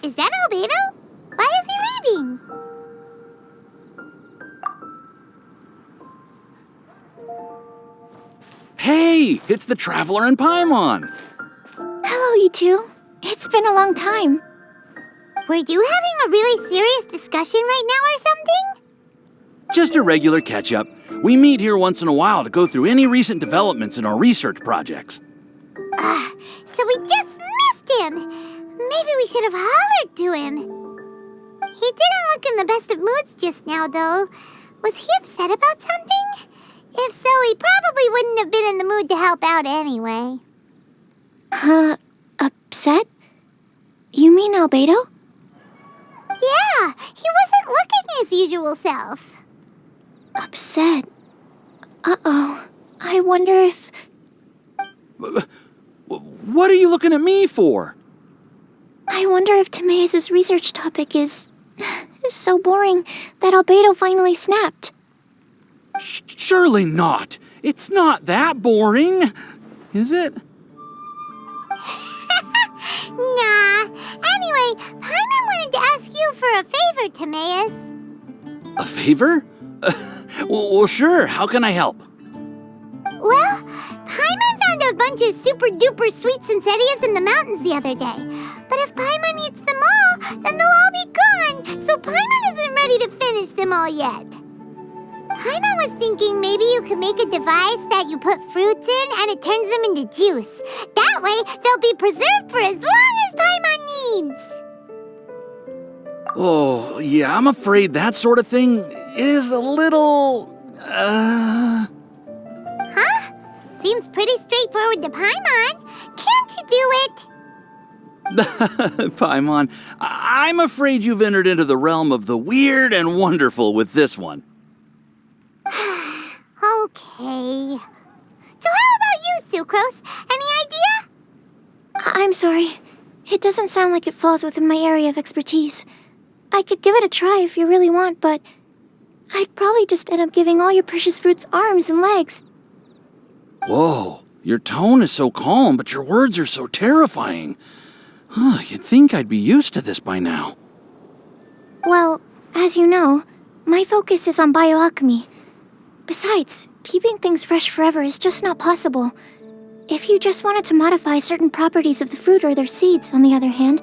Is that Albedo? Why is he leaving? Hey, it's the Traveler and Paimon. Hello, you two. It's been a long time. Were you having a really serious discussion right now or something? Just a regular catch-up. We meet here once in a while to go through any recent developments in our research projects. So we just missed him. Maybe we should have hollered to him. He didn't look in the best of moods just now, though. Was he upset about something? If so, he probably wouldn't have been in the mood to help out anyway. Upset? You mean Albedo? Yeah, he wasn't looking his usual self. Upset? Uh-oh. I wonder if... What are you looking at me for? I wonder if Timaeus' research topic is so boring that Albedo finally snapped. Surely not. It's not that boring, is it? Nah. Anyway, Paimon wanted to ask you for a favor, Timaeus. A favor? Well, sure. How can I help? Well, Paimon found a bunch of super-duper sweet Sensetias in the mountains the other day. But if Paimon eats them all, then they'll all be gone, so Paimon isn't ready to finish them all yet. Paimon was thinking maybe you could make a device that you put fruits in and it turns them into juice. That way, they'll be preserved for as long as Paimon needs. Oh, yeah, I'm afraid that sort of thing is a little... Huh? Seems pretty straightforward to Paimon. Can't you do it? Paimon, I'm afraid you've entered into the realm of the weird and wonderful with this one. Okay. So how about you, Sucrose? Any idea? I'm sorry. It doesn't sound like it falls within my area of expertise. I could give it a try if you really want, but I'd probably just end up giving all your precious fruits arms and legs. Whoa, your tone is so calm, but your words are so terrifying. You'd think I'd be used to this by now. Well, as you know, my focus is on bioalchemy. Besides, keeping things fresh forever is just not possible. If you just wanted to modify certain properties of the fruit or their seeds, on the other hand,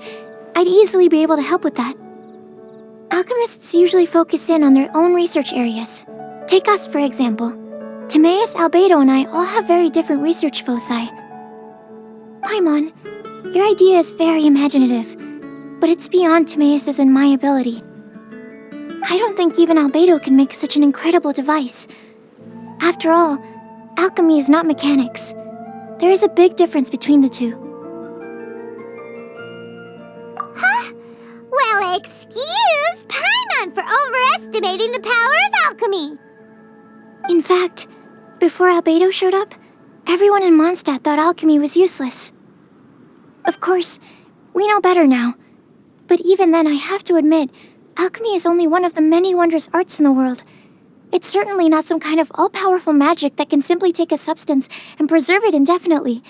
I'd easily be able to help with that. Alchemists usually focus in on their own research areas. Take us, for example. Timaeus, Albedo, and I all have very different research foci. Paimon, your idea is very imaginative, but it's beyond Timaeus' and my ability. I don't think even Albedo can make such an incredible device. After all, alchemy is not mechanics. There is a big difference between the two. Huh? Well, excuse Paimon for overestimating the power of alchemy. In fact, before Albedo showed up, everyone in Mondstadt thought alchemy was useless. Of course, we know better now. But even then, I have to admit, alchemy is only one of the many wondrous arts in the world. It's certainly not some kind of all-powerful magic that can simply take a substance and preserve it indefinitely.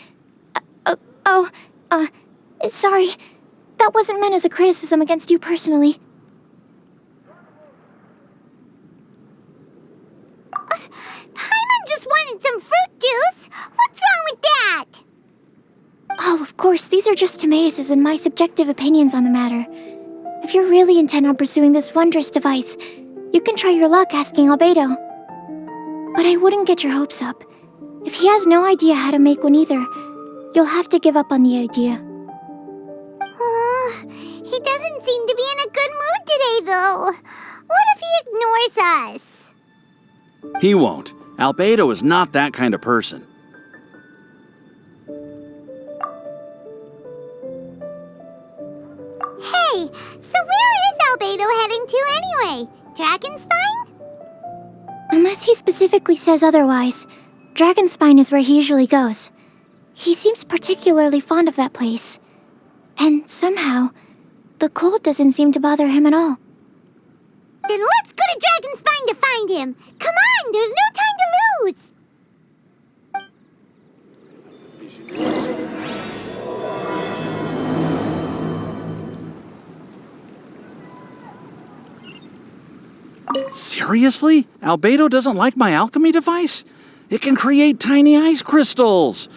Sorry. That wasn't meant as a criticism against you personally. Paimon just wanted some fruit juice. What's wrong with that? Oh, of course, these are just Timaeus' and my subjective opinions on the matter. If you're really intent on pursuing this wondrous device, you can try your luck asking Albedo. But I wouldn't get your hopes up. If he has no idea how to make one either, you'll have to give up on the idea. He doesn't seem to be in a good mood today, though. What if he ignores us? He won't. Albedo is not that kind of person. Unless he specifically says otherwise, Dragonspine is where he usually goes. He seems particularly fond of that place. And somehow, the cold doesn't seem to bother him at all. Then let's go to Dragonspine to find him! Come on, there's no time to lose! Seriously? Albedo doesn't like my alchemy device? It can create tiny ice crystals!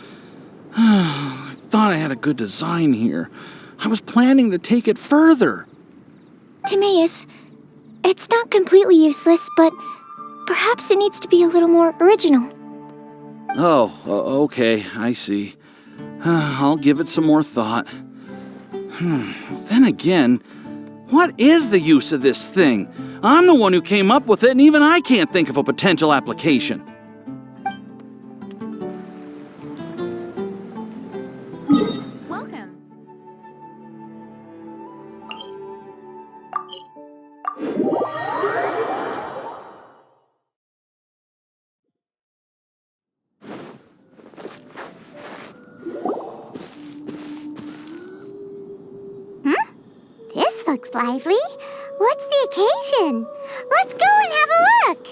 I thought I had a good design here. I was planning to take it further. Timaeus, it's not completely useless, but perhaps it needs to be a little more original. Oh, okay, I see. I'll give it some more thought. Then again, what is the use of this thing? I'm the one who came up with it, and even I can't think of a potential application. Welcome. This looks lively. What's the occasion? Let's go and have a look.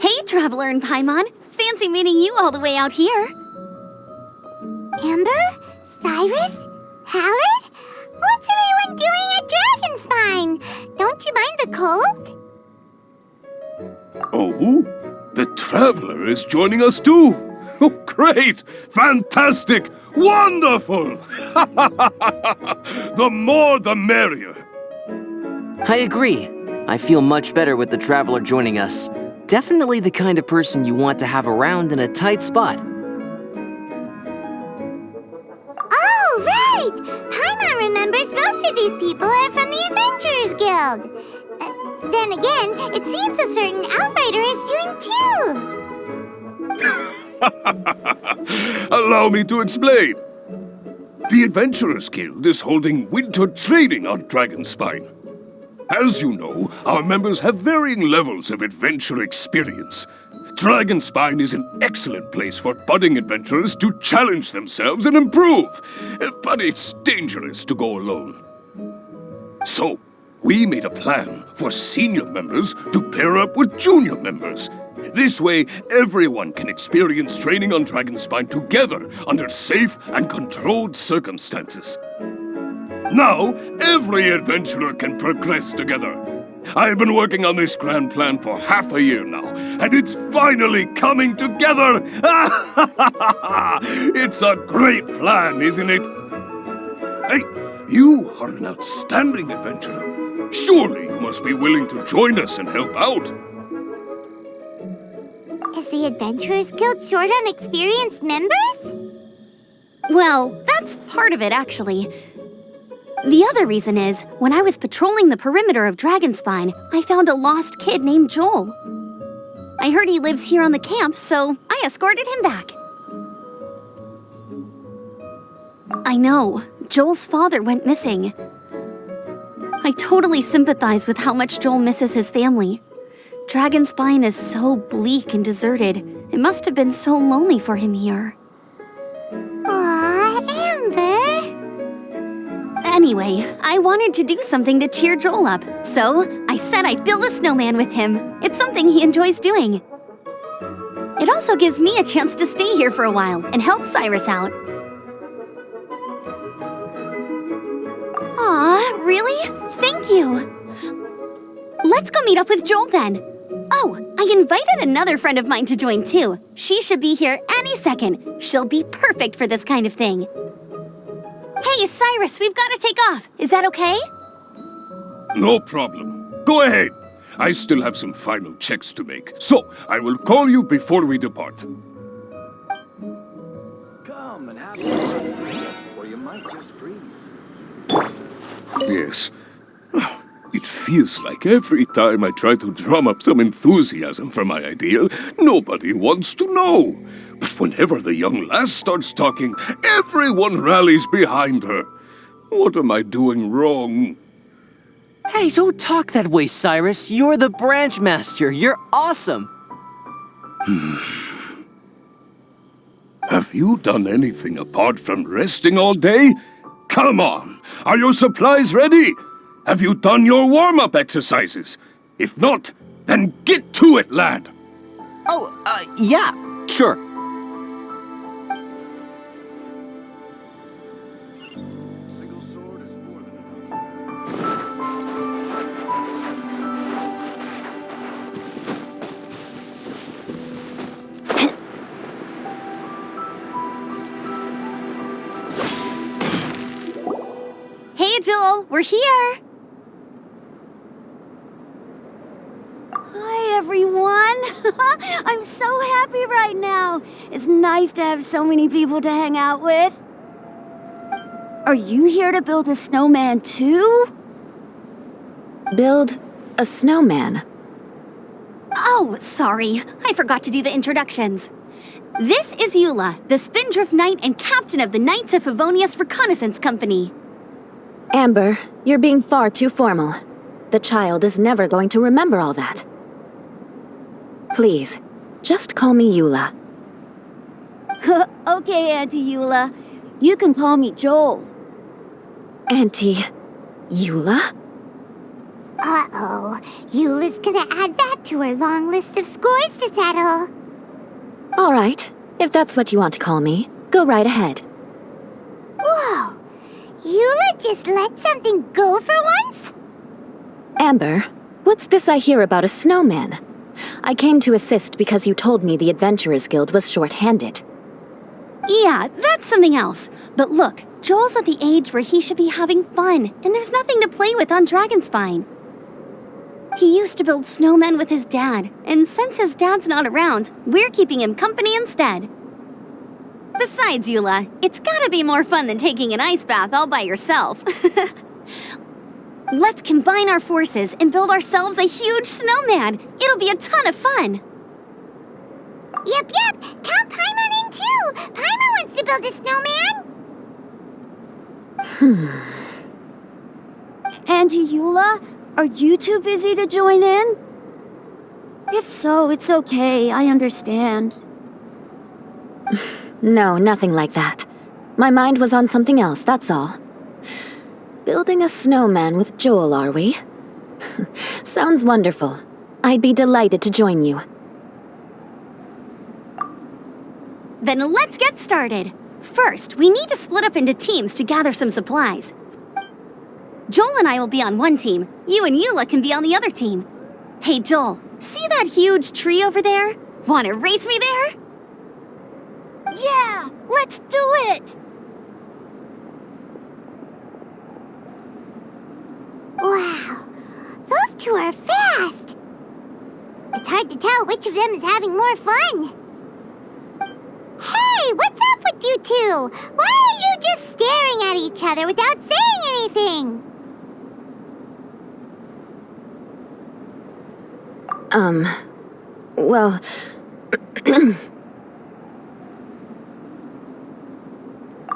Hey, Traveler and Paimon. Fancy meeting you all the way out here. Amber? Cyrus? Halid? What's everyone doing at Dragonspine? Don't you mind the cold? Oh, the Traveler is joining us too. Oh, great! Fantastic! Wonderful! The more the merrier. I agree. I feel much better with the Traveler joining us. Definitely the kind of person you want to have around in a tight spot. Oh, right! Paimon remembers most of these people are from the Adventurers Guild. Then again, it seems a certain Outrider is doing too. Allow me to explain. The Adventurers Guild is holding winter training on Dragonspine. As you know, our members have varying levels of adventure experience. Dragonspine is an excellent place for budding adventurers to challenge themselves and improve, but it's dangerous to go alone. So, we made a plan for senior members to pair up with junior members. This way, everyone can experience training on Dragonspine together under safe and controlled circumstances. Now, every adventurer can progress together. I've been working on this grand plan for half a year now, and it's finally coming together! It's a great plan, isn't it? Hey, you are an outstanding adventurer. Surely you must be willing to join us and help out. Is the Adventurers Guild short on experienced members? Well, that's part of it, actually. The other reason is, when I was patrolling the perimeter of Dragonspine, I found a lost kid named Joel. I heard he lives here on the camp, so I escorted him back. I know, Joel's father went missing. I totally sympathize with how much Joel misses his family. Dragonspine is so bleak and deserted. It must have been so lonely for him here. Aw, Amber. Anyway, I wanted to do something to cheer Joel up, so I said I'd build a snowman with him. It's something he enjoys doing. It also gives me a chance to stay here for a while and help Cyrus out. Aw, really? Thank you. Let's go meet up with Joel then. Oh, I invited another friend of mine to join too. She should be here any second. She'll be perfect for this kind of thing. Hey, Cyrus, we've got to take off. Is that okay? No problem. Go ahead. I still have some final checks to make, so I will call you before we depart. Come and have fun, or you might just freeze. Yes. It feels like every time I try to drum up some enthusiasm for my idea, nobody wants to know. But whenever the young lass starts talking, everyone rallies behind her. What am I doing wrong? Hey, don't talk that way, Cyrus. You're the branch master. You're awesome. Have you done anything apart from resting all day? Come on! Are your supplies ready? Have you done your warm-up exercises? If not, then get to it, lad! Oh, yeah, sure. Hey, Joel, we're here. Hi, everyone. I'm so happy right now. It's nice to have so many people to hang out with. Are you here to build a snowman too? Build a snowman? Oh, sorry. I forgot to do the introductions. This is Eula, the Spindrift Knight and captain of the Knights of Favonius Reconnaissance Company. Amber, you're being far too formal. The child is never going to remember all that. Please, just call me Eula. Okay, Auntie Eula. You can call me Joel. Auntie Eula? Uh-oh. Eula's gonna add that to her long list of scores to settle. All right, if that's what you want to call me, go right ahead. Whoa! Eula just let something go for once? Amber, what's this I hear about a snowman? I came to assist because you told me the Adventurers Guild was short-handed. Yeah, that's something else. But look, Joel's at the age where he should be having fun, and there's nothing to play with on Dragonspine. He used to build snowmen with his dad, and since his dad's not around, we're keeping him company instead. Besides, Eula, it's gotta be more fun than taking an ice bath all by yourself. Let's combine our forces and build ourselves a huge snowman. It'll be a ton of fun. Yep. Count Paimon in too. Paimon wants to build a snowman. Auntie Eula, are you too busy to join in? If so, it's okay. I understand. No, nothing like that. My mind was on something else, that's all. Building a snowman with Joel, are we? Sounds wonderful. I'd be delighted to join you. Then let's get started. First, we need to split up into teams to gather some supplies. Joel and I will be on one team. You and Eula can be on the other team. Hey, Joel, see that huge tree over there? Wanna race me there? Yeah, let's do it! Wow, those two are fast. It's hard to tell which of them is having more fun. Hey, what's up with you two? Why are you just staring at each other without saying anything? Well...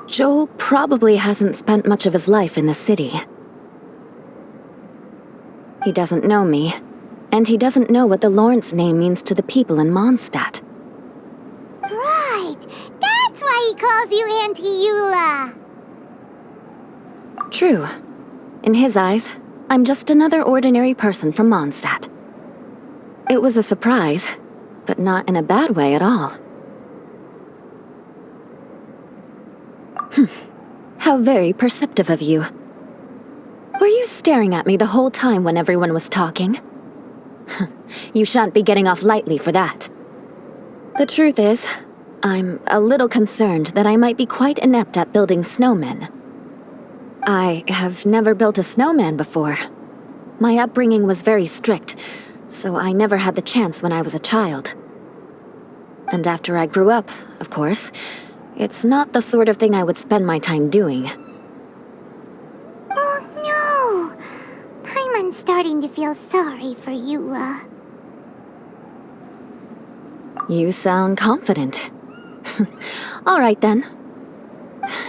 Joel probably hasn't spent much of his life in the city. He doesn't know me, and he doesn't know what the Lawrence name means to the people in Mondstadt. Right, that's why he calls you Auntie Eula. True. In his eyes, I'm just another ordinary person from Mondstadt. It was a surprise, but not in a bad way at all. How very perceptive of you. Were you staring at me the whole time when everyone was talking? You shan't be getting off lightly for that. The truth is, I'm a little concerned that I might be quite inept at building snowmen. I have never built a snowman before. My upbringing was very strict, so I never had the chance when I was a child. And after I grew up, of course, it's not the sort of thing I would spend my time doing. Oh no! Paimon's starting to feel sorry for Eula. You sound confident. All right then.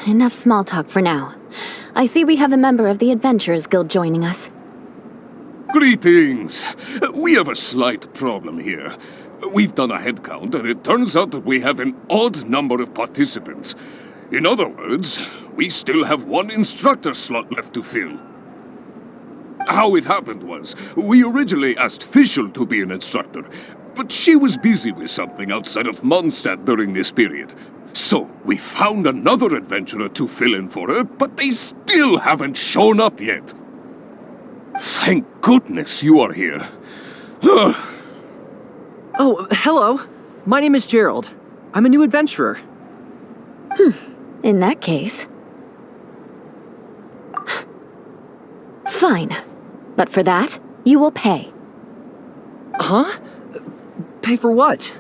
Enough small talk for now. I see we have a member of the Adventurers Guild joining us. Greetings. We have a slight problem here. We've done a head count, and it turns out that we have an odd number of participants. In other words, we still have one instructor slot left to fill. How it happened was, we originally asked Fischl to be an instructor, but she was busy with something outside of Mondstadt during this period. So, we found another adventurer to fill in for her, but they still haven't shown up yet. Thank goodness you are here. Oh, hello. My name is Gerald. I'm a new adventurer. In that case... Fine. But for that, you will pay. Huh? Pay for what?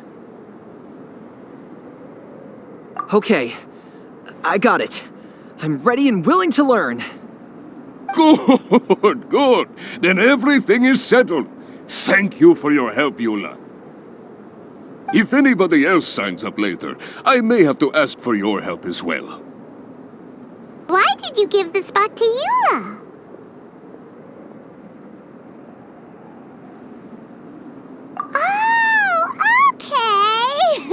Okay. I got it. I'm ready and willing to learn. Good, good. Then everything is settled. Thank you for your help, Eula. If anybody else signs up later, I may have to ask for your help as well. Why did you give the spot to Eula? Oh, okay.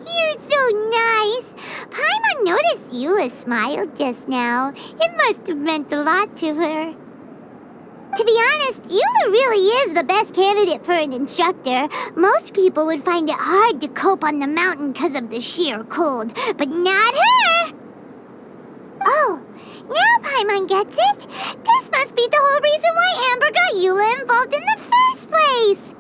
You're so nice. Paimon noticed Eula smiled just now. It must have meant a lot to her. To be honest, Eula really is the best candidate for an instructor. Most people would find it hard to cope on the mountain because of the sheer cold, but not her! Oh, now Paimon gets it. This must be the whole reason why Amber got Eula involved in the first place.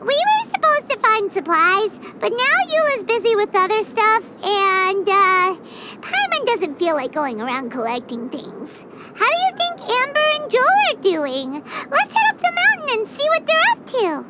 We were supposed to find supplies, but now Eula's busy with other stuff, and, Paimon doesn't feel like going around collecting things. How do you think Amber and Joel are doing? Let's head up the mountain and see what they're up to.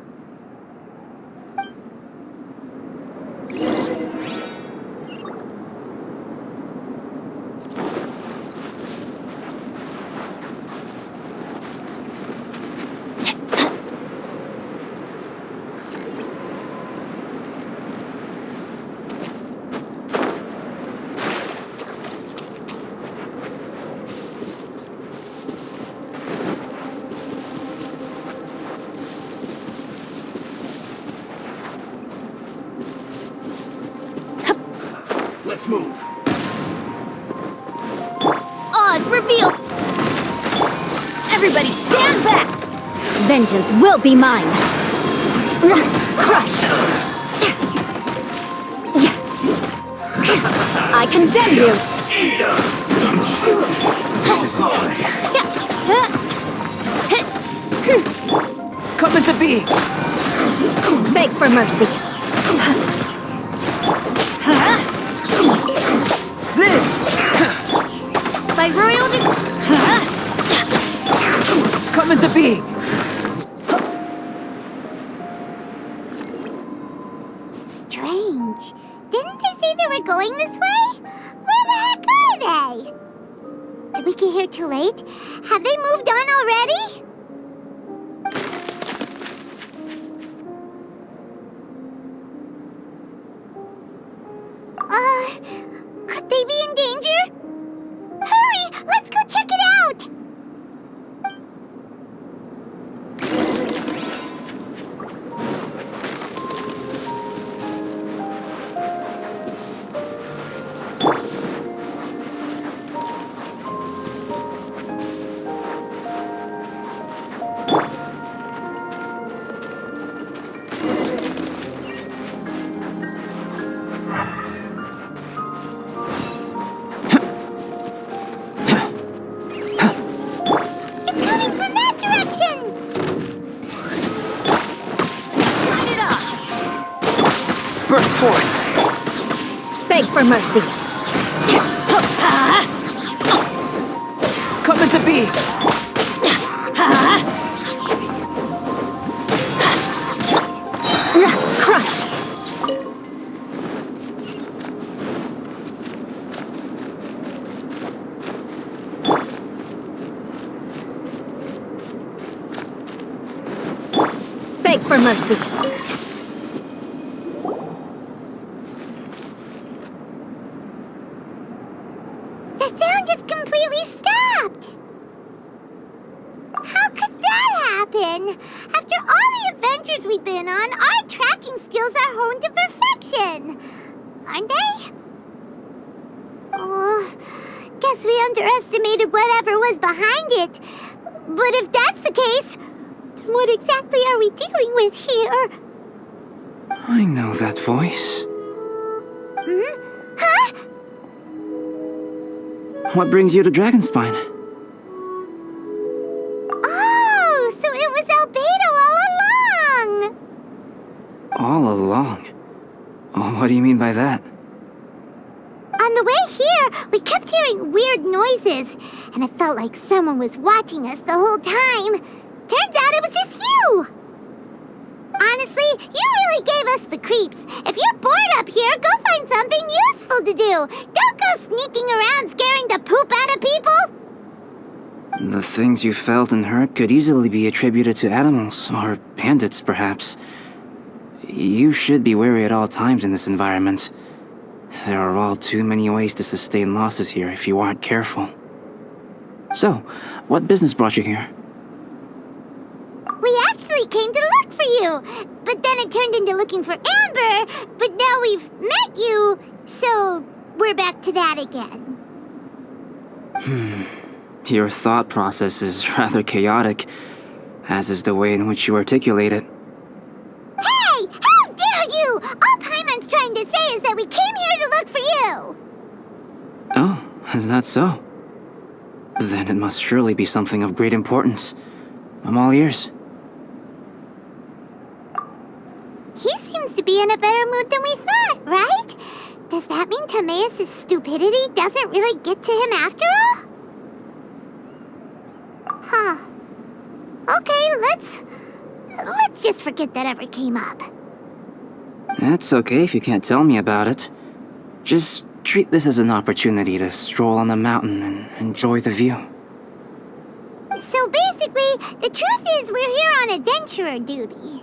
Let's move. Oz, reveal! Everybody stand back! Vengeance will be mine! Crush! I condemn you! Come into being! Beg for mercy! This! By royal Come into being! Strange. Didn't they say they were going this way? Where the heck are they? Did we get here too late? Have they moved on already? Could they be in danger? Hurry! Let's go check it out! Burst forth! Beg for mercy! Come into being! Crush! Beg for mercy! The sound just completely stopped. adventures we've been on, our tracking skills are honed to perfection. Aren't they? Oh, guess we underestimated whatever was behind it. But if that's the case, then what exactly are we dealing with here? I know that voice. Huh? What brings you to Dragonspine? Oh, so it was Albedo all along! All along? Oh, what do you mean by that? On the way here, we kept hearing weird noises, and it felt like someone was watching us the whole time. Turns out it was just you! Honestly, you really gave us the creeps. If you're bored up here, go find something useful to do. Don't go sneaking around scaring the poop out of people. The things you felt and heard could easily be attributed to animals, or bandits, perhaps. You should be wary at all times in this environment. There are all too many ways to sustain losses here if you aren't careful. So, what business brought you here? We actually came to look for you, but then it turned into looking for Amber, but now we've met you, so we're back to that again. Your thought process is rather chaotic, as is the way in which you articulate it. Hey! How dare you! All Paimon's trying to say is that we came here to look for you! Oh, is that so? Then it must surely be something of great importance. I'm all ears. He seems to be in a better mood than we thought, right? Does that mean Timaeus' stupidity doesn't really get to him after all? Huh. Okay, let's just forget that ever came up. That's okay if you can't tell me about it. Just treat this as an opportunity to stroll on the mountain and enjoy the view. So basically, the truth is we're here on adventurer duty.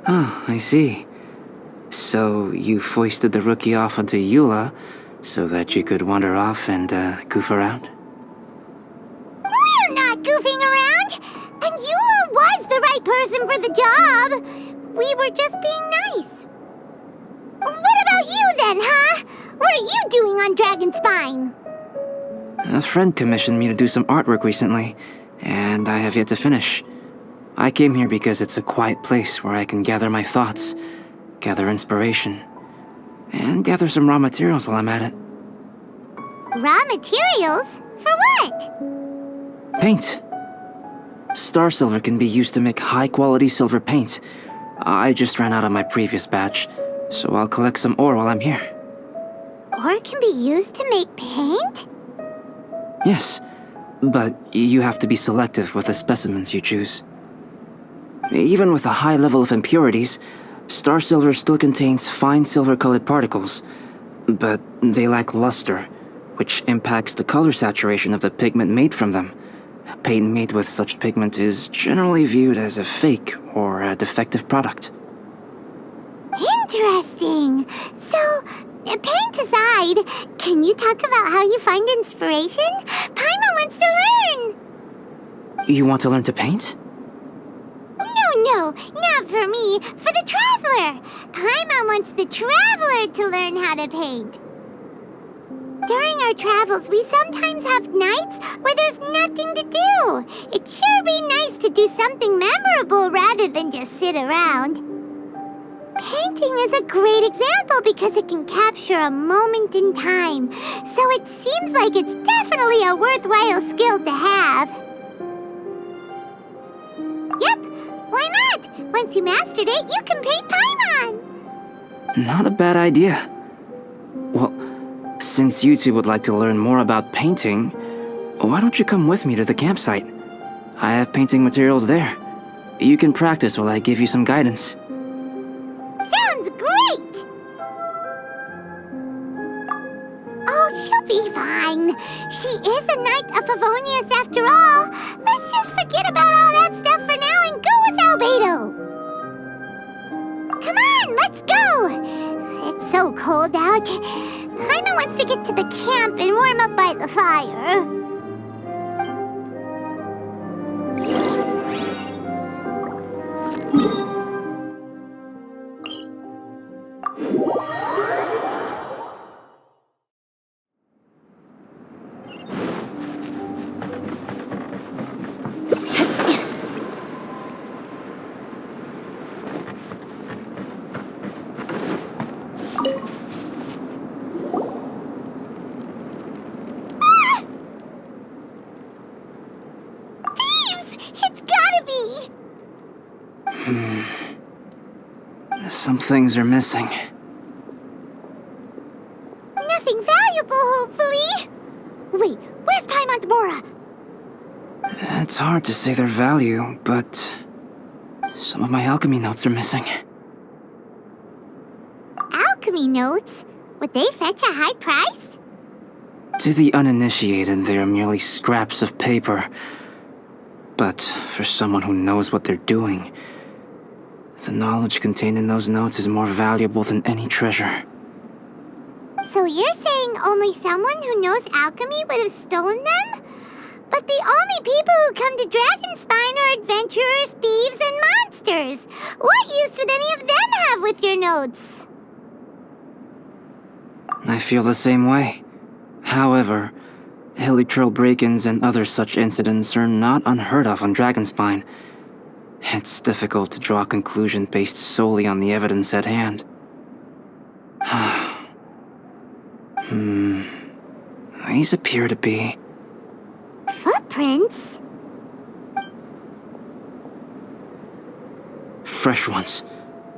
Oh, I see. So you foisted the rookie off onto Eula so that you could wander off and goof around? We're not goofing around! And Eula was the right person for the job! We were just being nice. What about you then, huh? What are you doing on Dragonspine? A friend commissioned me to do some artwork recently, and I have yet to finish. I came here because it's a quiet place where I can gather my thoughts, gather inspiration, and gather some raw materials while I'm at it. Raw materials? For what? Paint. Star silver can be used to make high-quality silver paint. I just ran out of my previous batch, so I'll collect some ore while I'm here. Ore can be used to make paint? Yes, but you have to be selective with the specimens you choose. Even with a high level of impurities, star silver still contains fine silver-colored particles, but they lack luster, which impacts the color saturation of the pigment made from them. Paint made with such pigment is generally viewed as a fake or a defective product. Interesting. So, paint aside, can you talk about how you find inspiration? Paimon wants to learn. You want to learn to paint? No, not for me. For the traveler. Paimon wants the traveler to learn how to paint. During our travels, we sometimes have nights where there's nothing to do. It'd sure be nice to do something memorable rather than just sit around. Painting is a great example because it can capture a moment in time. So it seems like it's definitely a worthwhile skill to have. Yep, why not? Once you mastered it, you can paint Paimon. Not a bad idea. Well, since you two would like to learn more about painting, why don't you come with me to the campsite? I have painting materials there. You can practice while I give you some guidance. Sounds great! Oh, she'll be fine. She is a Knight of Favonius after all. Let's just forget about all that stuff for now and go with Albedo. Come on, let's go! It's so cold out. Paimon wants to get to the camp and warm up by the fire. Some things are missing. Nothing valuable, hopefully. Wait, where's Paimon's Bora? It's hard to say their value, but some of my alchemy notes are missing. Alchemy notes? Would they fetch a high price? To the uninitiated, they are merely scraps of paper. But for someone who knows what they're doing, the knowledge contained in those notes is more valuable than any treasure. So you're saying only someone who knows alchemy would have stolen them? But the only people who come to Dragonspine are adventurers, thieves, and monsters. What use would any of them have with your notes? I feel the same way. However, hilly trail break-ins and other such incidents are not unheard of on Dragonspine. It's difficult to draw a conclusion based solely on the evidence at hand. These appear to be... Footprints? fresh ones.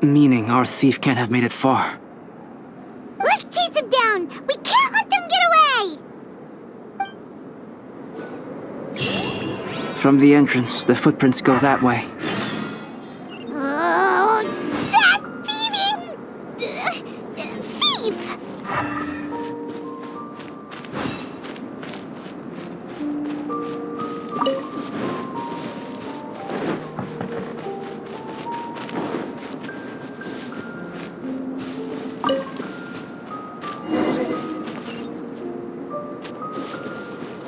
Meaning our thief can't have made it far. Let's chase him down! We can't let them get away! From the entrance, the footprints go that way. Oh, that thieving... thief!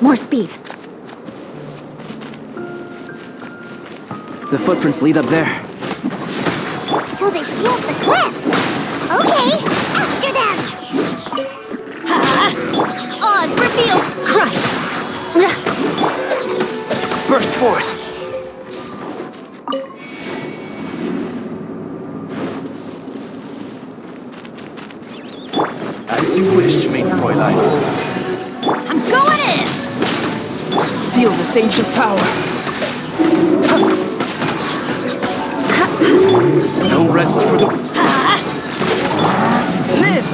More speed. The footprints lead up there. So they scaled the cliff. Okay, after them! Oz, reveal! Crush! Burst forth! As you wish, mein Fräulein. I'm going in! Feel this ancient power. No rest for the... Live!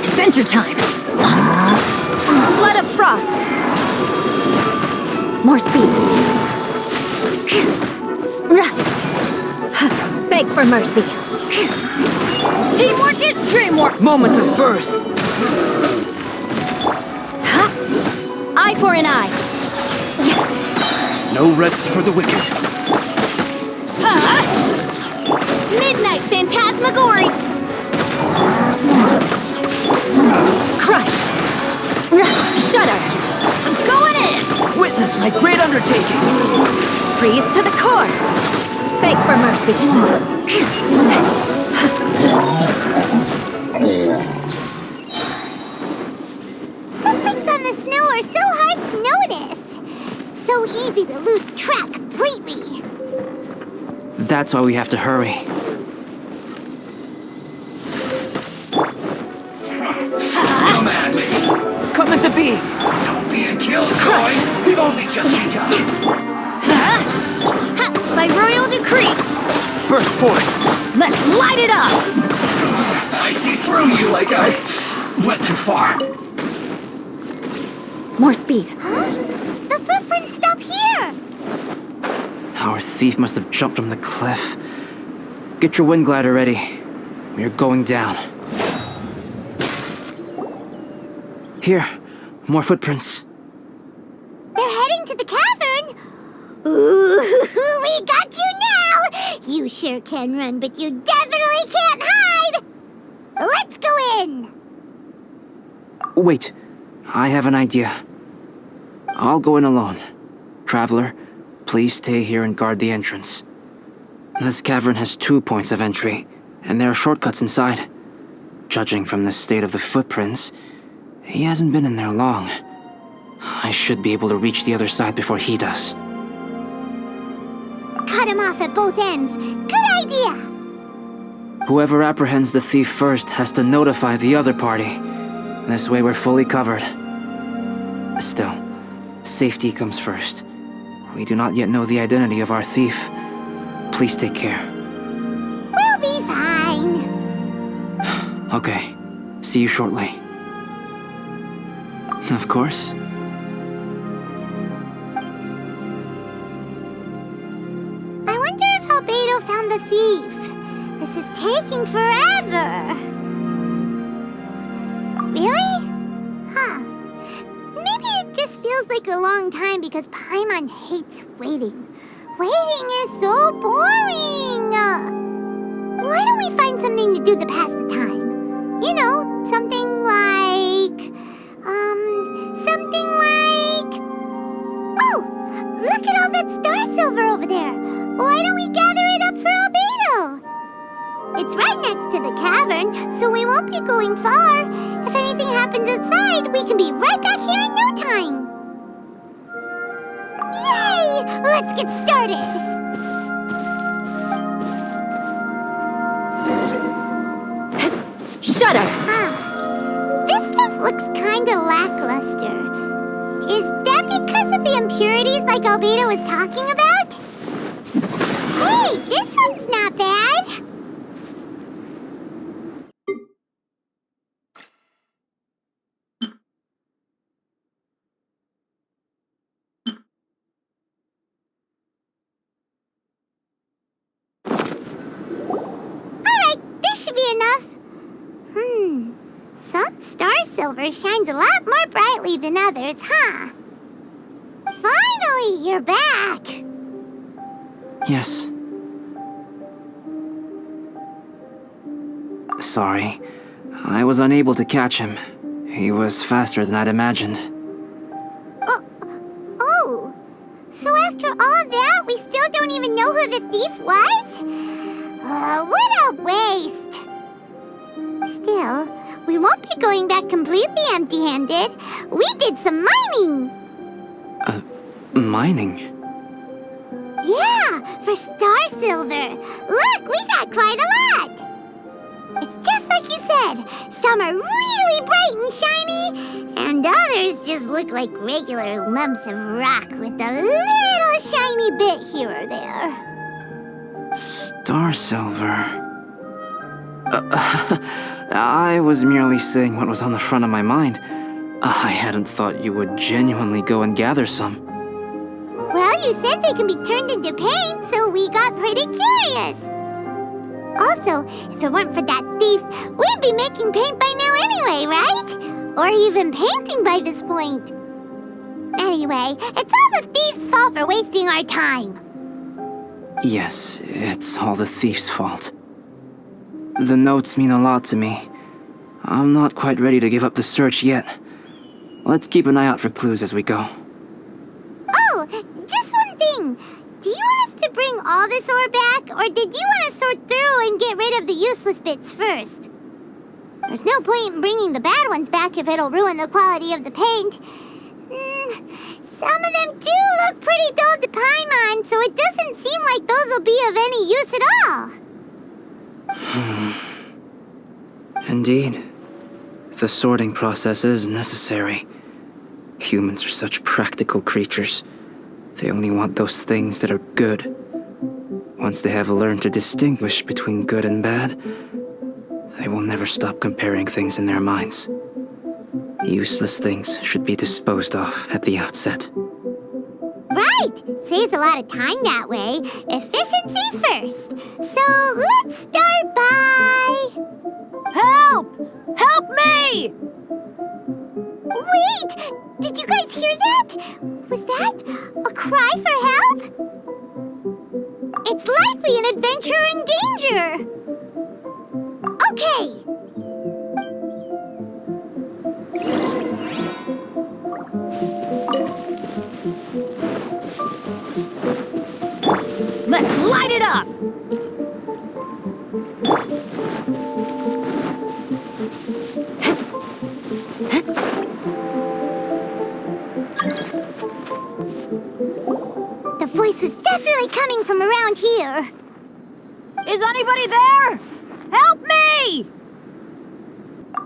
Adventure time! Flood of frost! More speed. Beg for mercy. Teamwork is dreamwork! Moment of birth! Eye for an eye. No rest for the wicked. Midnight Phantasmagory! Crush! Shudder! I'm going in! Witness my great undertaking! Freeze to the core! Beg for mercy. Footprints on the snow are so hard to notice. So easy to lose track completely. That's why we have to hurry. Come at me. Coming to be! Don't be a killjoy. We've only just begun. Ha! By royal decree! Burst forth! Let's light it up! I see through you like I went too far. More speed. The footprints stop here. Our thief must have jumped from the cliff. Get your wind glider ready. We are going down. Here, more footprints. They're heading to the cavern. Ooh, we got you now. You sure can run, but you definitely can't hide. Let's go in. Wait, I have an idea. I'll go in alone. Traveler, please stay here and guard the entrance. This cavern has 2 points of entry, and there are shortcuts inside. Judging from the state of the footprints, he hasn't been in there long. I should be able to reach the other side before he does. Cut him off at both ends. Good idea. Whoever apprehends the thief first has to notify the other party. This way we're fully covered. Still, safety comes first. We do not yet know the identity of our thief. Please take care. We'll be fine. Okay. See you shortly. Of course. I wonder if Albedo found the thief. This is taking forever. Really? Huh. Maybe it just feels like a long time because Paimon hates waiting. Waiting is so boring. Why don't we find something to do to pass the time? You know, something like... Oh! Look at all that star silver over there! Why don't we gather it up for Albedo? It's right next to the cavern, so we won't be going far. If anything happens outside, we can be right back here in no time. Yay! Let's get started! Shut up! This stuff looks kinda lackluster. Is that because of the impurities like Albedo was talking about? Hey, this one's not bad! Alright, this should be enough. Some star silver shines a lot more brightly than others, huh? Finally, you're back! Yes. Sorry. I was unable to catch him. He was faster than I'd imagined. Oh, so after all that, we still don't even know who the thief was? What a waste! Still, we won't be going back completely empty-handed. We did some mining! Mining? Yeah, for star silver. Look, we got quite a lot! It's just like you said. Some are really bright and shiny, and others just look like regular lumps of rock with a little shiny bit here or there. Star silver. I was merely saying what was on the front of my mind. I hadn't thought you would genuinely go and gather some. Well, you said they can be turned into paint, so we got pretty curious. Also, if it weren't for that thief, we'd be making paint by now anyway, right? Or even painting by this point. Anyway, it's all the thief's fault for wasting our time. Yes, it's all the thief's fault. The notes mean a lot to me. I'm not quite ready to give up the search yet. Let's keep an eye out for clues as we go. Oh, just one thing. Do you want us to bring all this ore back, or did you want to sort through and get rid of the useless bits first? There's no point in bringing the bad ones back if it'll ruin the quality of the paint. Some of them do look pretty dull to Paimon, so it doesn't seem like those will be of any use at all. Indeed. The sorting process is necessary. Humans are such practical creatures. They only want those things that are good. Once they have learned to distinguish between good and bad, they will never stop comparing things in their minds. Useless things should be disposed of at the outset. Right! Saves a lot of time that way. Efficiency first. So let's start by... Help! Help me! Wait! Did you guys hear that? Was that a cry for help? It's likely an adventurer in danger! Okay! Let's light it up! The voice was definitely coming from around here. Is anybody there? Help me!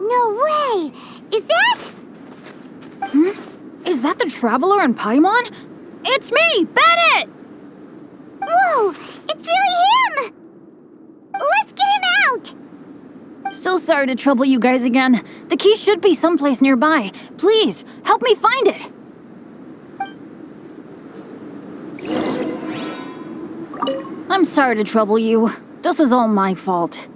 No way! Is that... Is that the Traveler in Paimon? It's me, Bennett! Whoa! It's really him! Let's get him out! So sorry to trouble you guys again. The key should be someplace nearby. Please, help me find it. I'm sorry to trouble you. This was all my fault.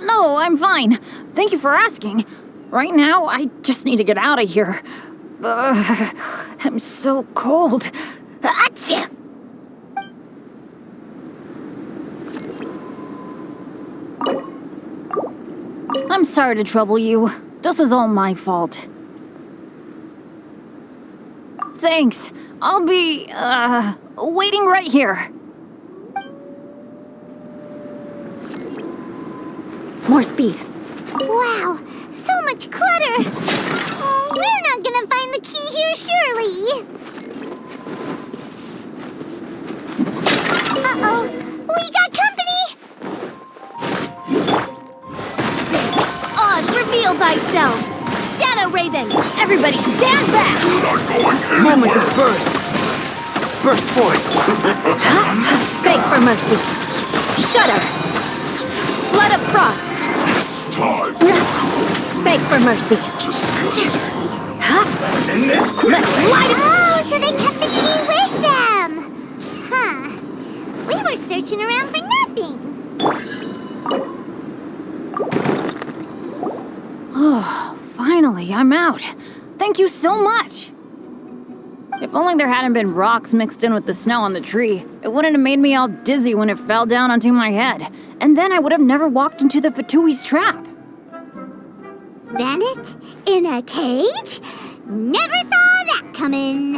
No, I'm fine. Thank you for asking. Right now, I just need to get out of here. I'm so cold. Achoo! I'm sorry to trouble you. This was all my fault. Thanks. I'll be, waiting right here. More speed. Wow, so much clutter! Oh, we're not gonna find the key here, surely! Uh-oh, we got company! Oz, reveal thyself! Shadow Raven, everybody stand back! Moment of birth! Burst forth! Beg for mercy. Shudder. Flood of frost. Beg for mercy. Let's light it! Oh, so they kept the key with them! Huh. We were searching around for nothing. Oh, finally, I'm out. Thank you so much. If only there hadn't been rocks mixed in with the snow on the tree, it wouldn't have made me all dizzy when it fell down onto my head. And then I would have never walked into the Fatui's trap. Bennett? In a cage? Never saw that coming.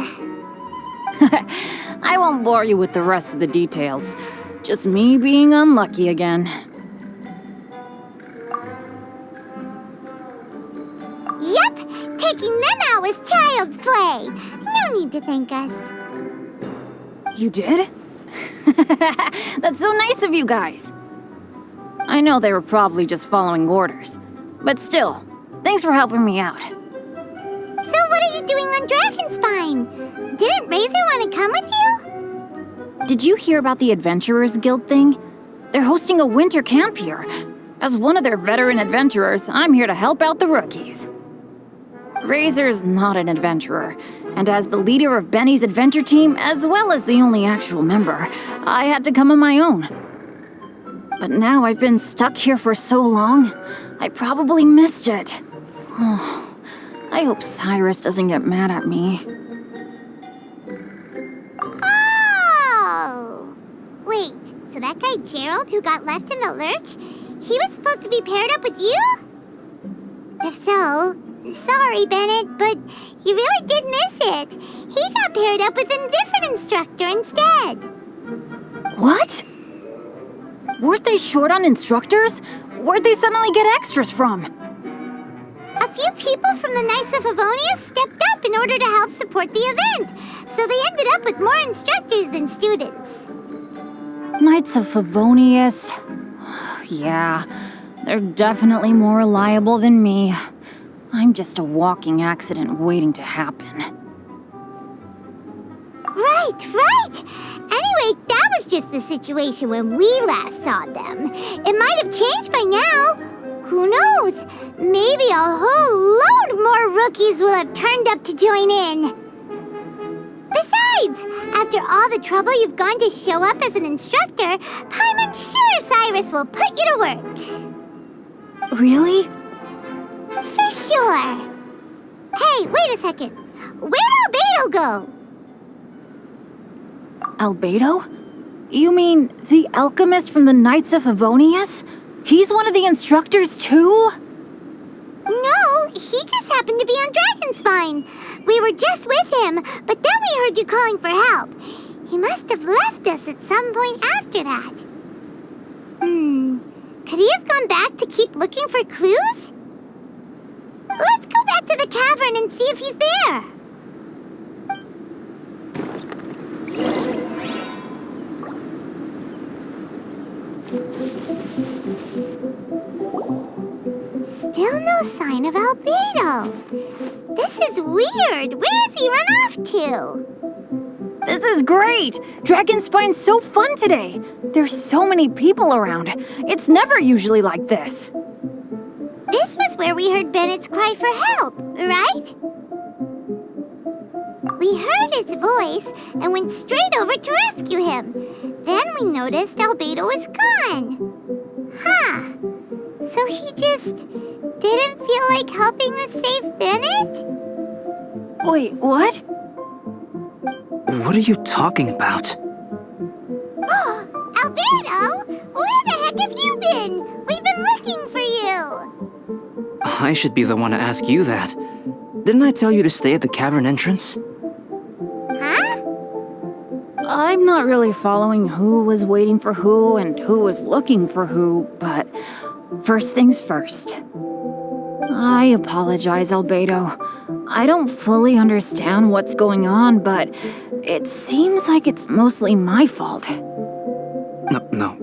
I won't bore you with the rest of the details. Just me being unlucky again. Yep, taking them out was child's play. No need to thank us. You did? That's so nice of you guys. I know they were probably just following orders, but still, thanks for helping me out. So what are you doing on Dragonspine? Didn't Razor want to come with you? Did you hear about the Adventurers Guild thing? They're hosting a winter camp here. As one of their veteran adventurers, I'm here to help out the rookies. Razor's not an adventurer, and as the leader of Benny's adventure team, as well as the only actual member, I had to come on my own. But now I've been stuck here for so long, I probably missed it. Oh, I hope Cyrus doesn't get mad at me. Oh! Wait, so that guy Gerald who got left in the lurch, he was supposed to be paired up with you? If so, sorry, Bennett, but you really did miss it. He got paired up with a different instructor instead. What? Weren't they short on instructors? Where'd they suddenly get extras from? A few people from the Knights of Favonius stepped up in order to help support the event, so they ended up with more instructors than students. Knights of Favonius. Yeah, they're definitely more reliable than me. I'm just a walking accident waiting to happen. Right. Anyway, that was just the situation when we last saw them. It might have changed by now. Who knows? Maybe a whole load more rookies will have turned up to join in. Besides, after all the trouble you've gone to show up as an instructor, Paimon's sure Cyrus will put you to work. Really? For sure. Hey, wait a second. Where'd Albedo go? Albedo? You mean the alchemist from the Knights of Favonius? He's one of the instructors too? No, he just happened to be on Dragonspine. We were just with him, but then we heard you calling for help. He must have left us at some point after that. Could he have gone back to keep looking for clues? Let's go back to the cavern and see if he's there. Still no sign of Albedo. This is weird. Where has he run off to? This is great! Dragonspine's so fun today! There's so many people around. It's never usually like this. This was where we heard Bennett's cry for help, right? We heard his voice and went straight over to rescue him. Then we noticed Albedo was gone. Huh. So he just didn't feel like helping us save Bennett? Wait, what? What are you talking about? Oh, Albedo! Where the heck have you been? We've been looking for you! I should be the one to ask you that. Didn't I tell you to stay at the cavern entrance? Huh? I'm not really following who was waiting for who and who was looking for who, but first things first. I apologize, Albedo. I don't fully understand what's going on, but it seems like it's mostly my fault. No.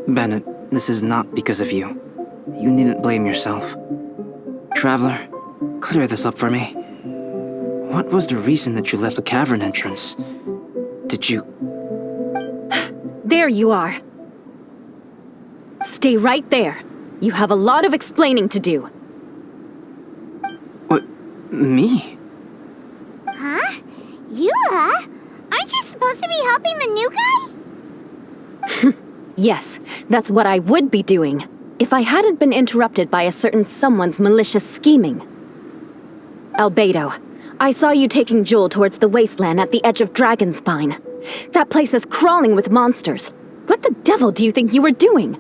Bennett, this is not because of you. You needn't blame yourself. Traveler, clear this up for me. What was the reason that you left the cavern entrance? Did you... There you are. Stay right there. You have a lot of explaining to do. What? Me? Huh? Eula? Aren't you supposed to be helping the new guy? Yes, that's what I would be doing, if I hadn't been interrupted by a certain someone's malicious scheming. Albedo, I saw you taking Joel towards the wasteland at the edge of Dragonspine. That place is crawling with monsters. What the devil do you think you were doing?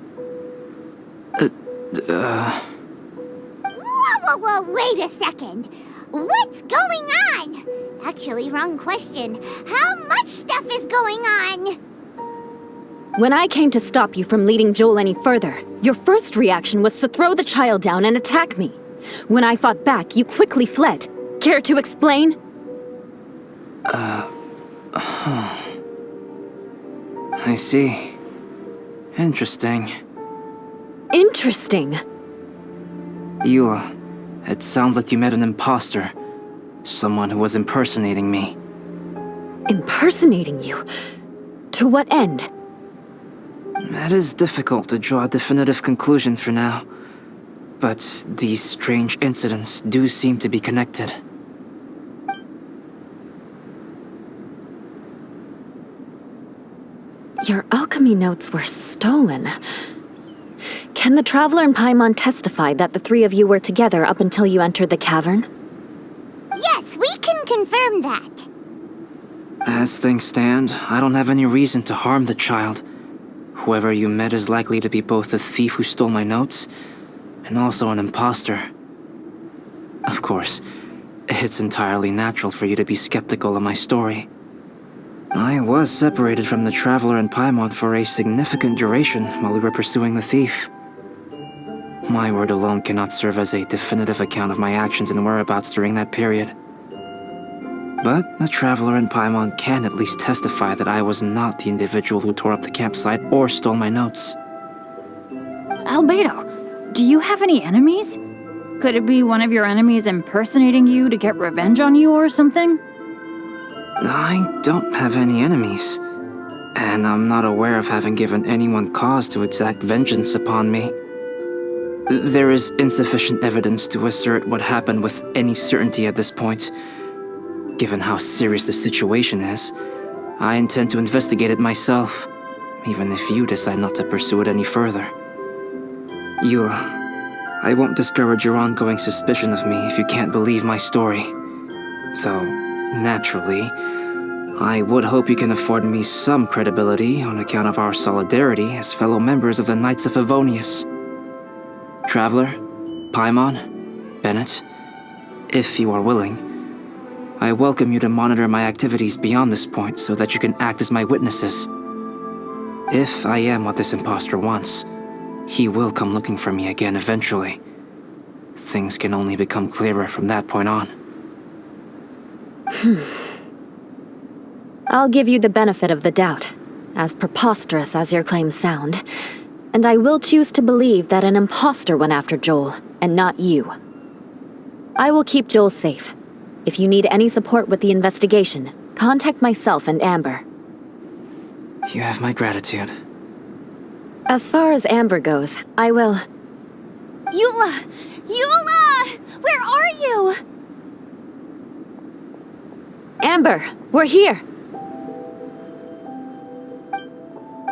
Whoa, wait a second. What's going on? Actually, wrong question. How much stuff is going on? When I came to stop you from leading Joel any further, your first reaction was to throw the child down and attack me. When I fought back, you quickly fled. Care to explain? I see. Interesting. Interesting. Eula, it sounds like you met an imposter. Someone who was impersonating me. Impersonating you? To what end? It is difficult to draw a definitive conclusion for now. But these strange incidents do seem to be connected. Your alchemy notes were stolen. Can the Traveler and Paimon testify that the three of you were together up until you entered the cavern? Yes, we can confirm that. As things stand, I don't have any reason to harm the child. Whoever you met is likely to be both the thief who stole my notes and also an imposter. Of course, it's entirely natural for you to be skeptical of my story. I was separated from the Traveler and Paimon for a significant duration while we were pursuing the thief. My word alone cannot serve as a definitive account of my actions and whereabouts during that period. But the Traveler and Paimon can at least testify that I was not the individual who tore up the campsite or stole my notes. Albedo, do you have any enemies? Could it be one of your enemies impersonating you to get revenge on you or something? I don't have any enemies, and I'm not aware of having given anyone cause to exact vengeance upon me. There is insufficient evidence to assert what happened with any certainty at this point. Given how serious the situation is, I intend to investigate it myself, even if you decide not to pursue it any further. Eula, I won't discourage your ongoing suspicion of me if you can't believe my story. Though, naturally, I would hope you can afford me some credibility on account of our solidarity as fellow members of the Knights of Favonius. Traveler, Paimon, Bennett, if you are willing, I welcome you to monitor my activities beyond this point so that you can act as my witnesses. If I am what this imposter wants, he will come looking for me again eventually. Things can only become clearer from that point on. I'll give you the benefit of the doubt, as preposterous as your claims sound. And I will choose to believe that an imposter went after Joel, and not you. I will keep Joel safe. If you need any support with the investigation, contact myself and Amber. You have my gratitude. As far as Amber goes, I will... Eula! Eula! Where are you? Amber, we're here!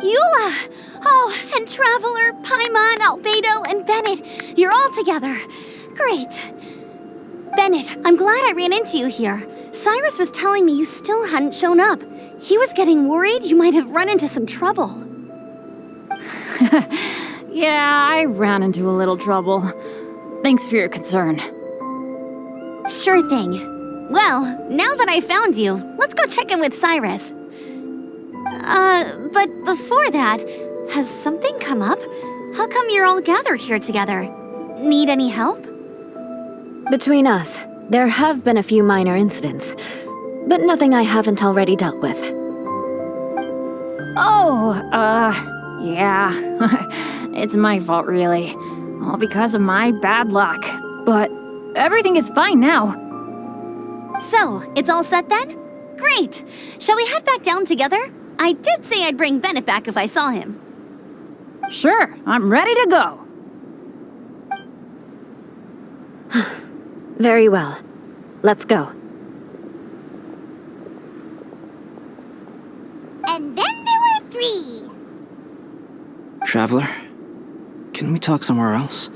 Eula! Oh, and Traveler, Paimon, Albedo, and Bennett. You're all together. Great. Bennett, I'm glad I ran into you here. Cyrus was telling me you still hadn't shown up. He was getting worried you might have run into some trouble. Yeah, I ran into a little trouble. Thanks for your concern. Sure thing. Well, now that I found you, let's go check in with Cyrus. But before that, has something come up? How come you're all gathered here together? Need any help? Between us, there have been a few minor incidents, but nothing I haven't already dealt with. Yeah. It's my fault, really. All because of my bad luck. But everything is fine now. So, it's all set then? Great! Shall we head back down together? I did say I'd bring Bennett back if I saw him. Sure, I'm ready to go. Very well. Let's go. And then there were 3. Traveler, can we talk somewhere else?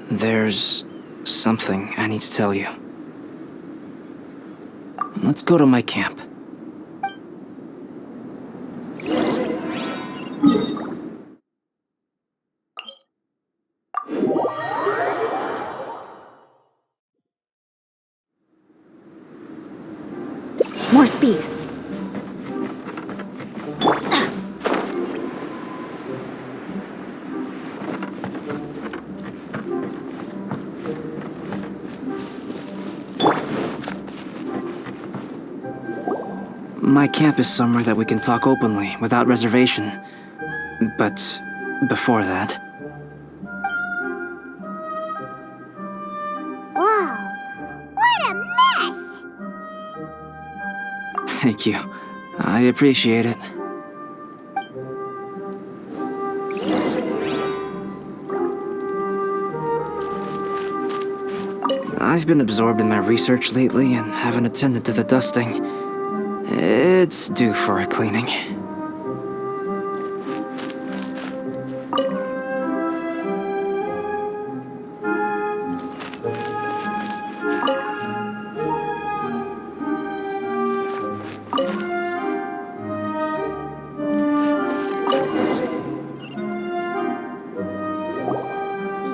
There's something I need to tell you. Let's go to my camp. More speed. My camp is somewhere that we can talk openly, without reservation. But before that... Whoa, what a mess! Thank you. I appreciate it. I've been absorbed in my research lately and haven't attended to the dusting. It's due for a cleaning.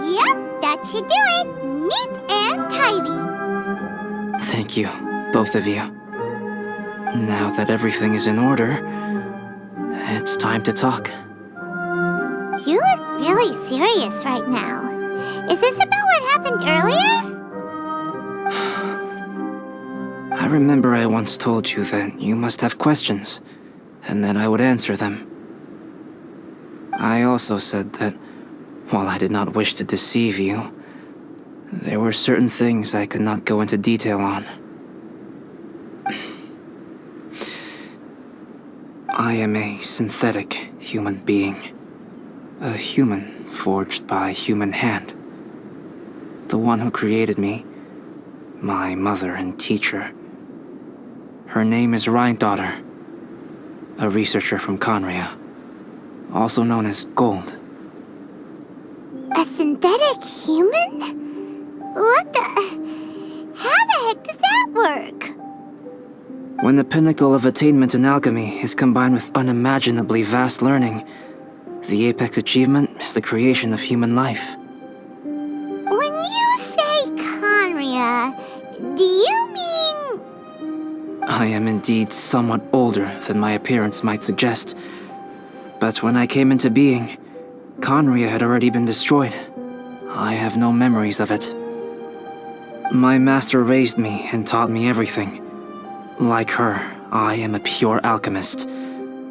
Yep, that should do it. Neat and tidy. Thank you, both of you. Now that everything is in order, it's time to talk. You look really serious right now. Is this about what happened earlier? I remember I once told you that you must have questions, and that I would answer them. I also said that, while I did not wish to deceive you, there were certain things I could not go into detail on. I am a synthetic human being. A human forged by human hand. The one who created me, my mother and teacher. Her name is Rhine-daughter, a researcher from Conria, also known as Gold. A synthetic human? What the... How the heck does that work? When the pinnacle of attainment in alchemy is combined with unimaginably vast learning, the apex achievement is the creation of human life. When you say Conria, do you mean... I am indeed somewhat older than my appearance might suggest. But when I came into being, Conria had already been destroyed. I have no memories of it. My master raised me and taught me everything. Like her, I am a pure alchemist.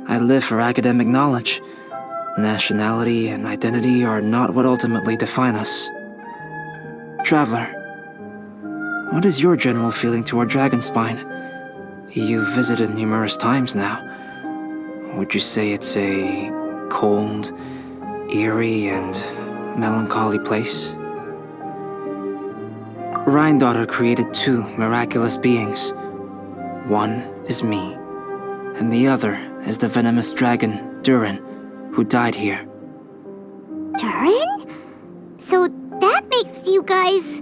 I live for academic knowledge. Nationality and identity are not what ultimately define us. Traveler, what is your general feeling toward Dragonspine? You've visited numerous times now. Would you say it's a cold, eerie, and melancholy place? Rhine-daughter created two miraculous beings. One is me, and the other is the venomous dragon, Durin, who died here. Durin? So that makes you guys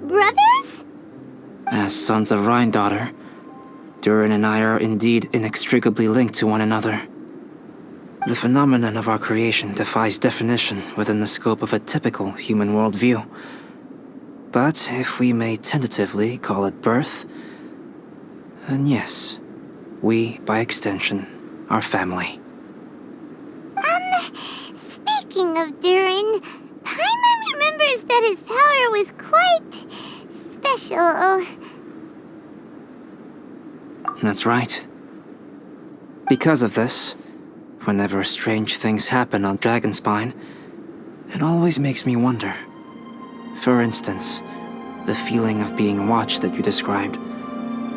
brothers? As sons of Rhine-daughter, Durin and I are indeed inextricably linked to one another. The phenomenon of our creation defies definition within the scope of a typical human worldview. But if we may tentatively call it birth, then yes, we, by extension, are family. Speaking of Durin, Paimon remembers that his power was quite special. That's right. Because of this, whenever strange things happen on Dragonspine, it always makes me wonder. For instance, the feeling of being watched that you described,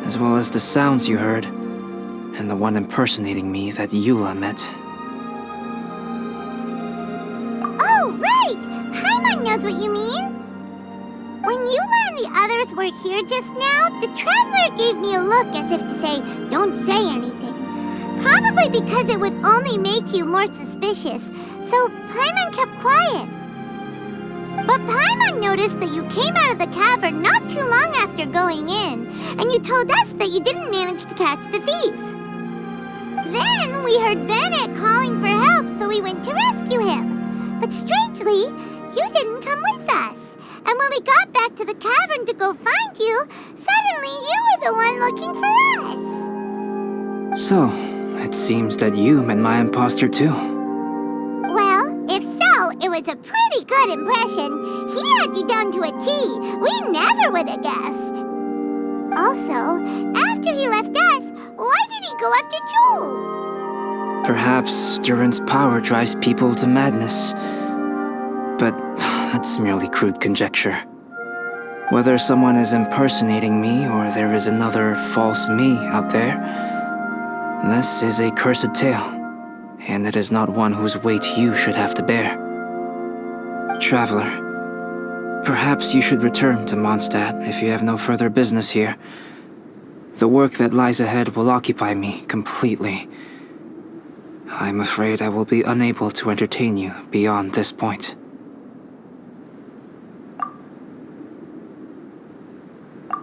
as well as the sounds you heard, and the one impersonating me that Eula met. Oh, right! Paimon knows what you mean! When Eula and the others were here just now, the Traveler gave me a look as if to say, don't say anything. Probably because it would only make you more suspicious, so Paimon kept quiet. But Paimon noticed that you came out of the cavern not too long after going in, and you told us that you didn't manage to catch the thief. Then we heard Bennett calling for help, so we went to rescue him. But strangely, you didn't come with us. And when we got back to the cavern to go find you, suddenly you were the one looking for us. So, it seems that you met my imposter too. Well, if so, it was a pretty good impression. He had you down to a T. We never would have guessed. Also, after he left us, why did he go after Joel? Perhaps Durin's power drives people to madness. But that's merely crude conjecture. Whether someone is impersonating me or there is another false me out there, this is a cursed tale, and it is not one whose weight you should have to bear. Traveler, perhaps you should return to Mondstadt if you have no further business here. The work that lies ahead will occupy me completely. I'm afraid I will be unable to entertain you beyond this point.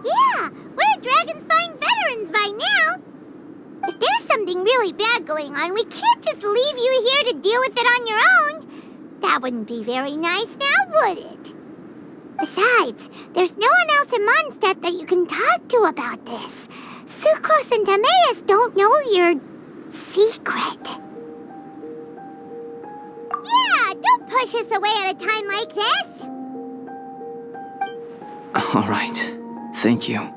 Yeah, we're Dragonspine veterans by now. If there's something really bad going on, we can't just leave you here to deal with it on your own. That wouldn't be very nice now, would it? Besides, there's no one else in Mondstadt that you can talk to about this. Sucrose and Timaeus don't know your secret. Yeah, don't push us away at a time like this. All right. Thank you.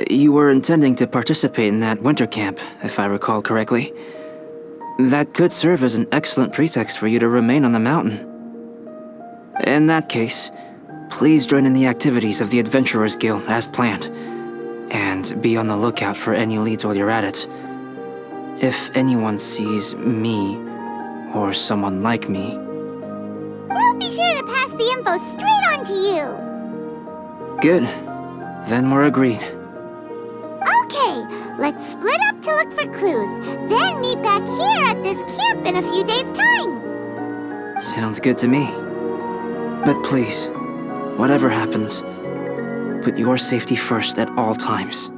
You were intending to participate in that winter camp, if I recall correctly. That could serve as an excellent pretext for you to remain on the mountain. In that case, please join in the activities of the Adventurers Guild as planned, and be on the lookout for any leads while you're at it. If anyone sees me, or someone like me, we'll be sure to pass the info straight on to you. Good. Then we're agreed. Okay, let's split up to look for clues, then meet back here at this camp in a few days' time. Sounds good to me. But please, whatever happens, put your safety first at all times.